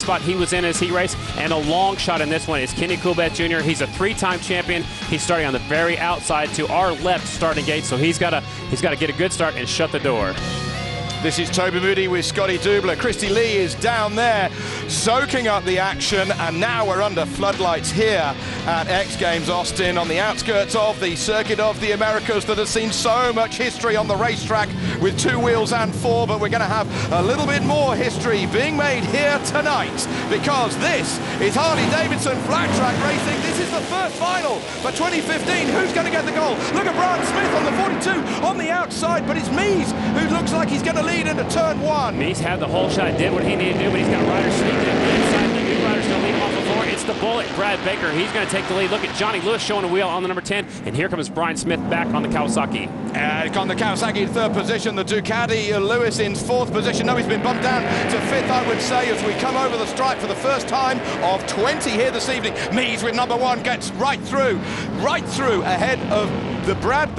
spot he was in his heat race, and a long shot in this one is Kenny Coolbeth Jr. He's a three-time champion. He's starting on the very outside to our left starting gate, so he's got to get a good start and shut the door. This is Toby Moody with Scotty Dubler. Christy Lee is down there soaking up the action, and now we're under floodlights here at X Games Austin on the outskirts of the Circuit of the Americas that has seen so much history on the racetrack with 2 wheels and 4, but we're going to have a little bit more history being made here tonight because this is Harley Davidson flat track racing. This is the first final for 2015. Who's going to get the goal? Look at Brian Smith on the 42 on the outside, but it's Mies who looks like he's going to lead into turn 1. Mies had the whole shot, did what he needed to do, but he's got riders sneaking inside. The new rider's going to lead him off the floor. It's the bullet, Brad Baker. He's going to take the lead. Look at Johnny Lewis showing a wheel on the number 10, and here comes Brian Smith back on the Kawasaki. On the Kawasaki in 3rd position, the Ducati, Lewis in 4th position. No, he's been bumped down to 5th, I would say, as we come over the stripe for the first time of 20 here this evening. Mies with number 1 gets right through ahead of Brad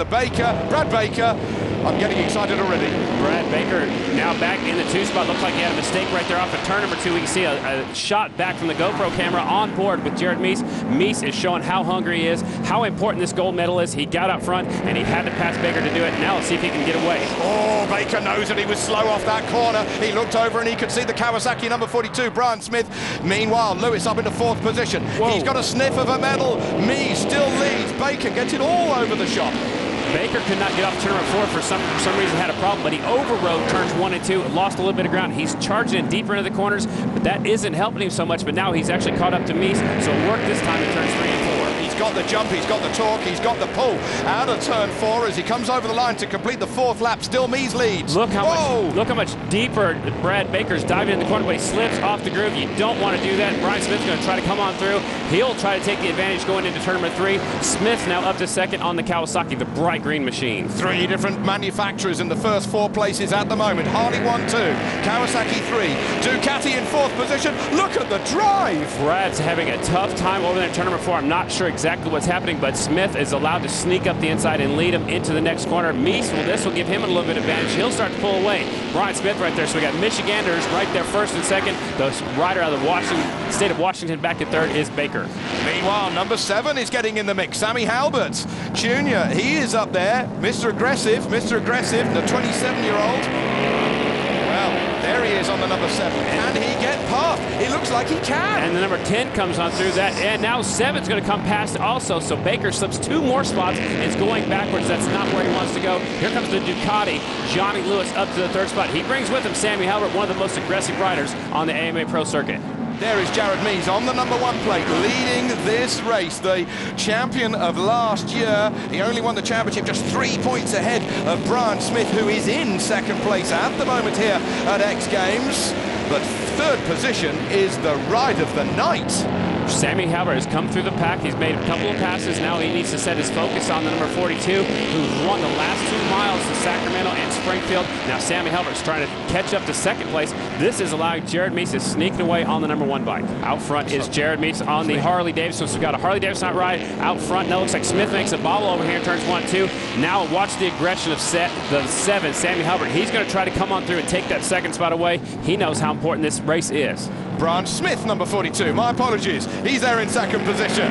Baker. I'm getting excited already. Brad Baker now back in the 2 spot. Looks like he had a mistake right there off of turn number 2. We can see a shot back from the GoPro camera on board with Jared Mies. Mies is showing how hungry he is, how important this gold medal is. He got out front, and he had to pass Baker to do it. Now let's see if he can get away. Oh, Baker knows that he was slow off that corner. He looked over and he could see the Kawasaki number 42, Brian Smith. Meanwhile, Lewis up into 4th position. Whoa. He's got a sniff of a medal. Mies still leads. Baker gets it all over the shop. Baker could not get off turn number 4 for some reason, had a problem, but he overrode turns 1 and 2, lost a little bit of ground. He's charging in deeper into the corners, but that isn't helping him so much. But now he's actually caught up to Mies, so it worked this time in turns 3 and 4. He's got the jump, he's got the torque, he's got the pull out of turn 4 as he comes over the line to complete the 4th lap. Still Mies leads. Look how much deeper Brad Baker's diving in the corner, but he slips off the groove. You don't want to do that. Brian Smith's going to try to come on through. He'll try to take the advantage going into turn number 3. Smith's now up to 2nd on the Kawasaki, the bright green machine. 3 different manufacturers in the first 4 places at the moment. Harley 1, 2, Kawasaki 3, Ducati in 4th position. Look at the drive. Brad's having a tough time over there in turn number 4. I'm not sure exactly what's happening, but Smith is allowed to sneak up the inside and lead him into the next corner. Mies, this will give him a little bit of advantage. He'll start to pull away. Brian Smith right there. So we got Michiganders right there, 1st and 2nd. The rider out of the state of Washington back in 3rd is Baker. Meanwhile, number 7 is getting in the mix. Sammy Halbert Jr. He is up there. Mr. Aggressive, the 27-year-old. Well, there he is on the number 7. Can he get past? It looks like he can. And the number 10 comes on through that, and now 7's going to come past also, so Baker slips 2 more spots. It's going backwards. That's not where he wants to go. Here comes the Ducati. Johnny Lewis up to the 3rd spot. He brings with him Sammy Halbert, one of the most aggressive riders on the AMA Pro Circuit. There is Jared Mies on the number 1 plate, leading this race, the champion of last year. He only won the championship just 3 points ahead of Brian Smith, who is in 2nd place at the moment here at X Games. But 3rd position is the ride of the night. Sammy Halbert has come through the pack. He's made a couple of passes. Now he needs to set his focus on the number 42, who won the last 2 miles to Sacramento and Springfield. Now Sammy Halbert's trying to catch up to 2nd place. This is allowing Jared Mies to sneak away on the number 1 bike. Out front is Jared Mies on the Harley Davidson. So we've got a Harley Davidson ride out front. Now it looks like Smith makes a bobble over here in turns 1 and 2. Now watch the aggression of the 7, Sammy Halbert. He's going to try to come on through and take that 2nd spot away. He knows how important this race is. Brian Smith, number 42. My apologies. He's there in 2nd position.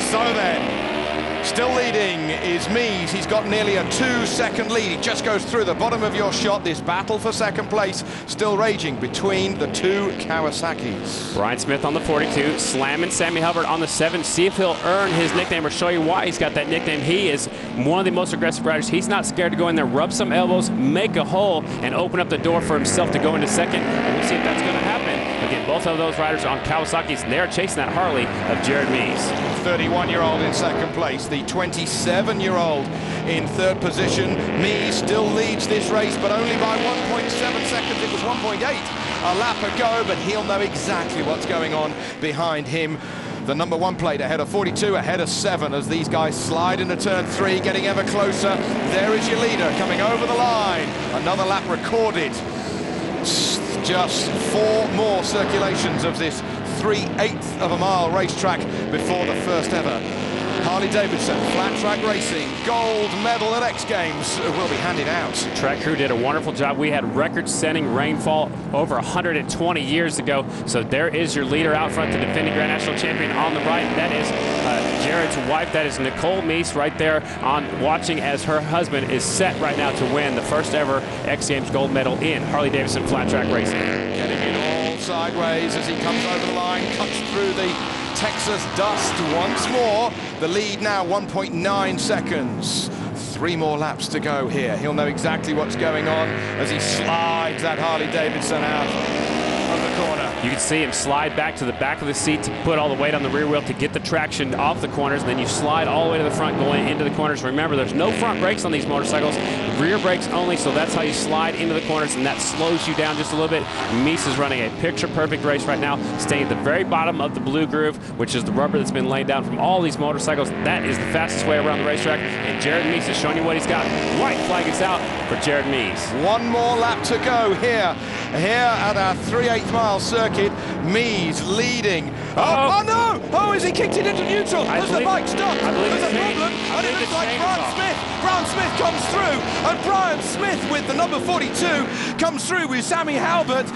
So then, still leading is Mies. He's got nearly a 2-second lead. He just goes through the bottom of your shot. This battle for 2nd place still raging between the 2 Kawasaki's. Brian Smith on the 42, slamming Sammy Halbert on the 7. See if he'll earn his nickname or show you why he's got that nickname. He is one of the most aggressive riders. He's not scared to go in there, rub some elbows, make a hole, and open up the door for himself to go into 2nd. And we'll see if that's going to happen. Again, both of those riders on Kawasaki's, they're chasing that Harley of Jared Mies. 31-year-old in 2nd place, the 27-year-old in 3rd position. Mies still leads this race, but only by 1.7 seconds. It was 1.8 a lap ago, but he'll know exactly what's going on behind him. The number 1 plate ahead of 42, ahead of 7 as these guys slide into turn 3, getting ever closer. There is your leader coming over the line. Another lap recorded. Just 4 more circulations of this 3/8 of a mile racetrack before the first ever Harley Davidson, flat track racing, gold medal at X Games will be handed out. Track crew did a wonderful job. We had record-setting rainfall over 120 years ago. So there is your leader out front, the defending Grand National champion on the right. That is Jared's wife. That is Nicole Meese right there on watching as her husband is set right now to win the first ever X Games gold medal in Harley Davidson flat track racing. Getting it all sideways as he comes over the line, cuts through the Texas dust once more. The lead now 1.9 seconds. 3 more laps to go here. He'll know exactly what's going on as he slides that Harley Davidson out of the corner. You can see him slide back to the back of the seat to put all the weight on the rear wheel to get the traction off the corners, and then you slide all the way to the front going into the corners. Remember, there's no front brakes on these motorcycles, rear brakes only, so that's how you slide into the corners, and that slows you down just a little bit. Meese is running a picture-perfect race right now, staying at the very bottom of the blue groove, which is the rubber that's been laid down from all these motorcycles. That is the fastest way around the racetrack, and Jared Meese is showing you what he's got. White flag is out for Jared Meese. 1 more lap to go here at our 3/8 mile circuit. Meese leading. Oh no! Oh, has he kicked it into neutral? Has the bike stopped? There's a problem, and it looks like Brian Smith. Brian Smith comes through, and Brian Smith with the number 42 comes through with Sammy Halbert.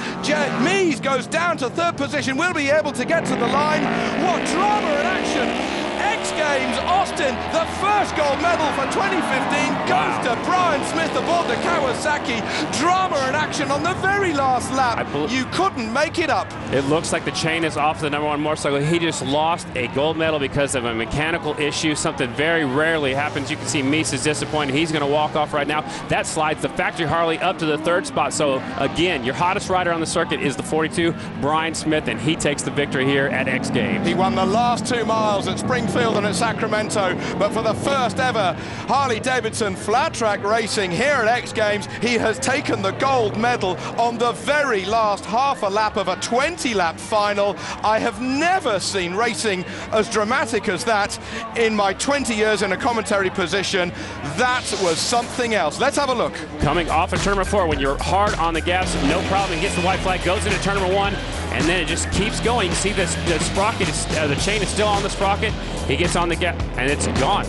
Meese goes down to 3rd position. Will be able to get to the line. What drama and action! X Games Austin, the first gold medal for 2015 goes to Brian Smith aboard the Kawasaki. Drama and action on the very last lap. You couldn't make it up. It looks like the chain is off the #1 motorcycle. He just lost a gold medal because of a mechanical issue, something very rarely happens. You can see Meese is disappointed. He's going to walk off right now. That slides the factory Harley up to the 3rd spot. So again, your hottest rider on the circuit is the 42, Brian Smith, and he takes the victory here at X Games. He won the last 2 miles at Springfield and at Sacramento, but for the first ever Harley Davidson flat track racing here at X Games, he has taken the gold medal on the very last half a lap of a 20-lap final. I have never seen racing as dramatic as that in my 20 years in a commentary position. That was something else. Let's have a look. Coming off of turn number 4, when you're hard on the gas, no problem. He gets the white flag, goes into turn number 1, and then it just keeps going. You can see this, the sprocket, the chain is still on the sprocket. He gets on the gas, and it's gone.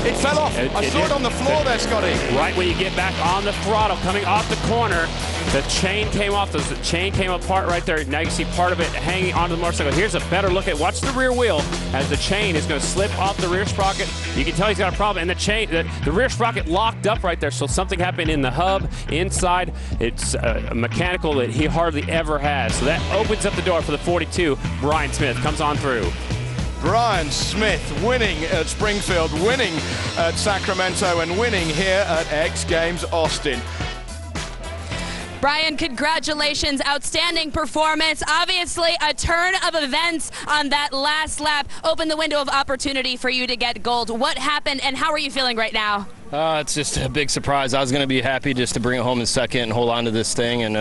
It fell off. I saw it on the floor there, Scotty. Right when you get back on the throttle, coming off the corner, the chain came off. The chain came apart right there. Now you see part of it hanging onto the motorcycle. Here's a better look at, watch the rear wheel as the chain is going to slip off the rear sprocket. You can tell he's got a problem, and the chain, the rear sprocket locked up right there. So something happened in the hub inside. It's mechanical that he hardly ever has. So that opens up the door for the 42. Brian Smith comes on through. Brian Smith winning at Springfield, winning at Sacramento, and winning here at X Games Austin. Brian, congratulations, outstanding performance. Obviously, a turn of events on that last lap opened the window of opportunity for you to get gold. What happened, and how are you feeling right now? It's just a big surprise. I was going to be happy just to bring it home in 2nd and hold on to this thing, and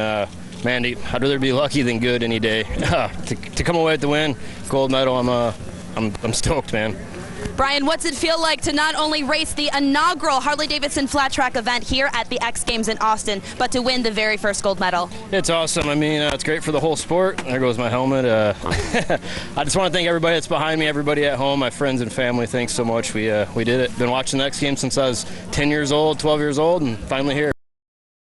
man, I'd rather be lucky than good any day. To come away with the win, gold medal, I'm stoked, man. Brian, what's it feel like to not only race the inaugural Harley Davidson flat track event here at the X Games in Austin, but to win the very first gold medal? It's awesome. I mean, it's great for the whole sport. There goes my helmet. I just want to thank everybody that's behind me, everybody at home, my friends and family. Thanks so much. We did it. Been watching the X Games since I was 10 years old, 12 years old, and finally here.